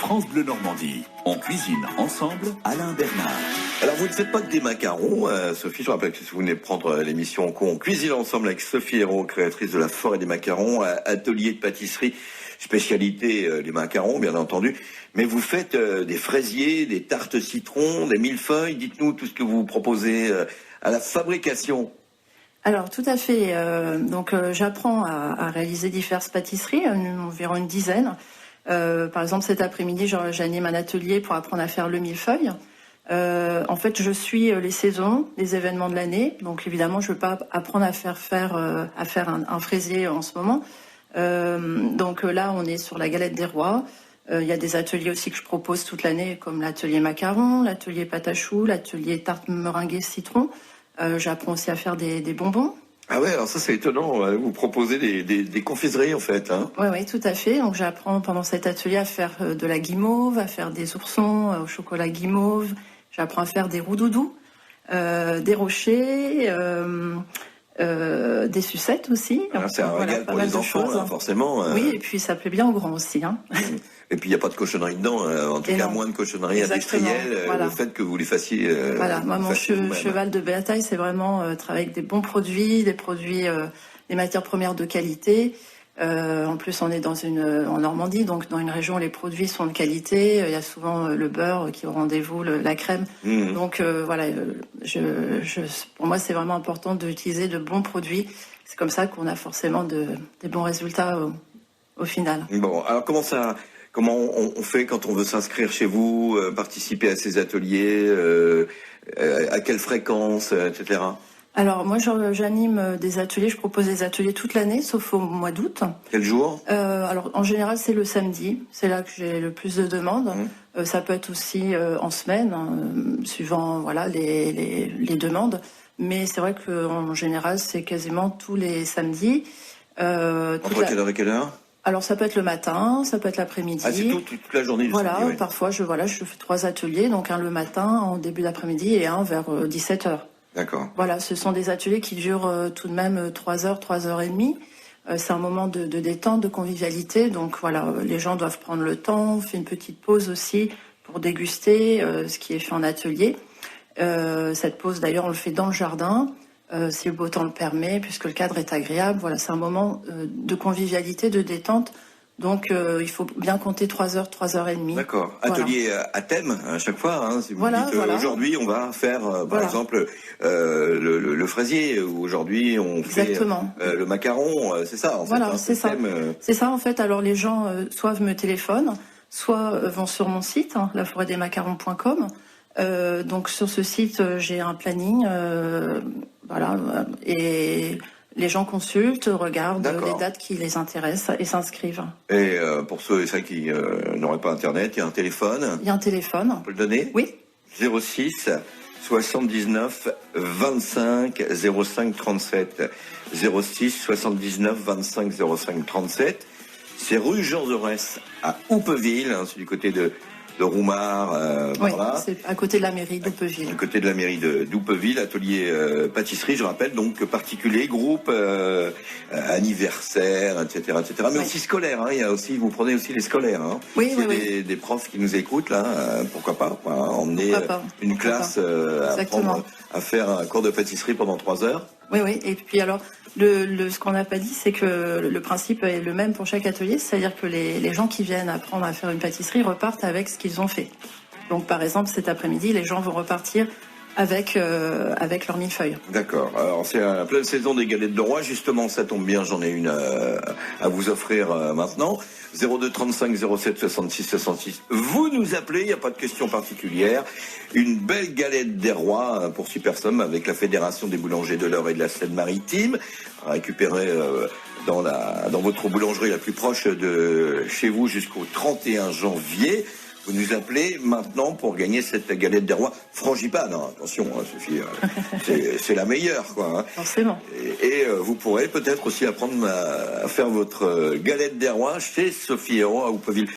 France Bleu Normandie. On cuisine ensemble, Alain Bernard. Alors vous ne faites pas que des macarons, Sophie, je rappelle que si vous venez de prendre l'émission en cours, on cuisine ensemble avec Sophie Hérault, créatrice de la Forêt des macarons, atelier de pâtisserie, spécialité les macarons bien entendu, mais vous faites des fraisiers, des tartes citron, des millefeuilles, dites-nous tout ce que vous proposez à la fabrication. Alors tout à fait, j'apprends à réaliser diverses pâtisseries, environ une dizaine. Par exemple cet après-midi j'anime un atelier pour apprendre à faire le millefeuille. En fait je suis les saisons, les événements de l'année, donc évidemment je ne veux pas apprendre à faire un fraisier en ce moment. Là on est sur la galette des rois. Il y a des ateliers aussi que je propose toute l'année comme l'atelier macaron, l'atelier pâte à choux, l'atelier tarte meringuée citron. J'apprends aussi à faire des bonbons. Ah ouais, alors ça c'est étonnant, vous proposez des confiseries en fait. Hein. Oui, tout à fait. Donc j'apprends pendant cet atelier à faire de la guimauve, à faire des oursons au chocolat guimauve. J'apprends à faire des roux-doudous, des rochers, des sucettes aussi. C'est un régal pour les enfants, là, forcément. Oui, et puis ça plaît bien aux grands aussi. Hein. Et puis il n'y a pas de cochonnerie dedans, en tout cas moins de cochonnerie industrielle, le fait que vous les fassiez... Voilà, moi mon cheval de bataille, c'est vraiment travailler avec des bons produits, des matières premières de qualité. En plus on est en Normandie, donc dans une région où les produits sont de qualité, il y a souvent le beurre qui est au rendez-vous, la crème. Donc pour moi c'est vraiment important d'utiliser de bons produits. C'est comme ça qu'on a forcément des bons résultats au final. Bon, alors comment on fait quand on veut s'inscrire chez vous, participer à ces ateliers, à quelle fréquence, etc. Alors moi j'anime des ateliers, je propose des ateliers toute l'année, sauf au mois d'août. Quel jour ? Alors en général c'est le samedi, c'est là que j'ai le plus de demandes. Ça peut être aussi en semaine, suivant les demandes. Mais c'est vrai qu'en général c'est quasiment tous les samedis. Entre quelle heure et quelle heure ? Alors ça peut être le matin, ça peut être l'après-midi. Ah, c'est toute la journée. Voilà, samedi, oui. Parfois je fais 3 ateliers, donc un le matin, en début d'après-midi et un vers 17h. D'accord. Voilà, ce sont des ateliers qui durent tout de même 3 heures, 3 heures et demie. C'est un moment de détente, de convivialité, donc voilà, les gens doivent prendre le temps. On fait une petite pause aussi pour déguster ce qui est fait en atelier. Cette pause d'ailleurs on le fait dans le jardin. Si le beau temps le permet, puisque le cadre est agréable. Voilà, c'est un moment de convivialité, de détente. Donc, il faut bien compter 3 heures, 3 heures et demie. D'accord. Atelier à thème à chaque fois. Hein, si vous dites aujourd'hui, on va faire, par exemple, le fraisier. Ou aujourd'hui, on fait le macaron. C'est ça, en fait. Voilà, c'est ça. C'est ça, en fait. Alors, les gens soit me téléphonent, soit vont sur mon site, laforêtdesmacarons.com. Donc, sur ce site, j'ai un planning. Et les gens consultent, regardent les dates qui les intéressent et s'inscrivent. Et pour ceux et celles qui n'auraient pas Internet, il y a un téléphone. Il y a un téléphone. On peut le donner ? Oui. 06 79 25 05 37. 06 79 25 05 37. C'est rue Jean Jaurès à Houppeville, c'est du côté de Roumard, c'est à côté de la mairie d'Houppeville. À côté de la mairie d'Houppeville, atelier pâtisserie, je rappelle, donc particulier, groupe, anniversaire, etc. Mais aussi scolaire, il y a aussi, vous prenez aussi les scolaires. Oui, des profs qui nous écoutent, là, pourquoi pas emmener une classe à apprendre à faire un cours de pâtisserie pendant 3 heures. Oui, et puis alors, ce qu'on n'a pas dit, c'est que le principe est le même pour chaque atelier, c'est-à-dire que les gens qui viennent apprendre à faire une pâtisserie repartent avec ce qu'ils ont fait. Donc par exemple, cet après-midi, les gens vont repartir avec leur millefeuille. D'accord. Alors c'est la pleine saison des galettes de roi, justement ça tombe bien, j'en ai une à vous offrir maintenant. 02 35 07 66 66. Vous nous appelez, il n'y a pas de question particulière. Une belle galette des rois pour 6 personnes avec la Fédération des boulangers de l'Eure et de la Seine-Maritime. Récupérée dans votre boulangerie la plus proche de chez vous jusqu'au 31 janvier. Vous nous appelez maintenant pour gagner cette galette des rois frangipane. Attention, Sophie, c'est la meilleure, quoi. Forcément. Et vous pourrez peut-être aussi apprendre à faire votre galette des rois chez Sophie Hérault à Houppeville.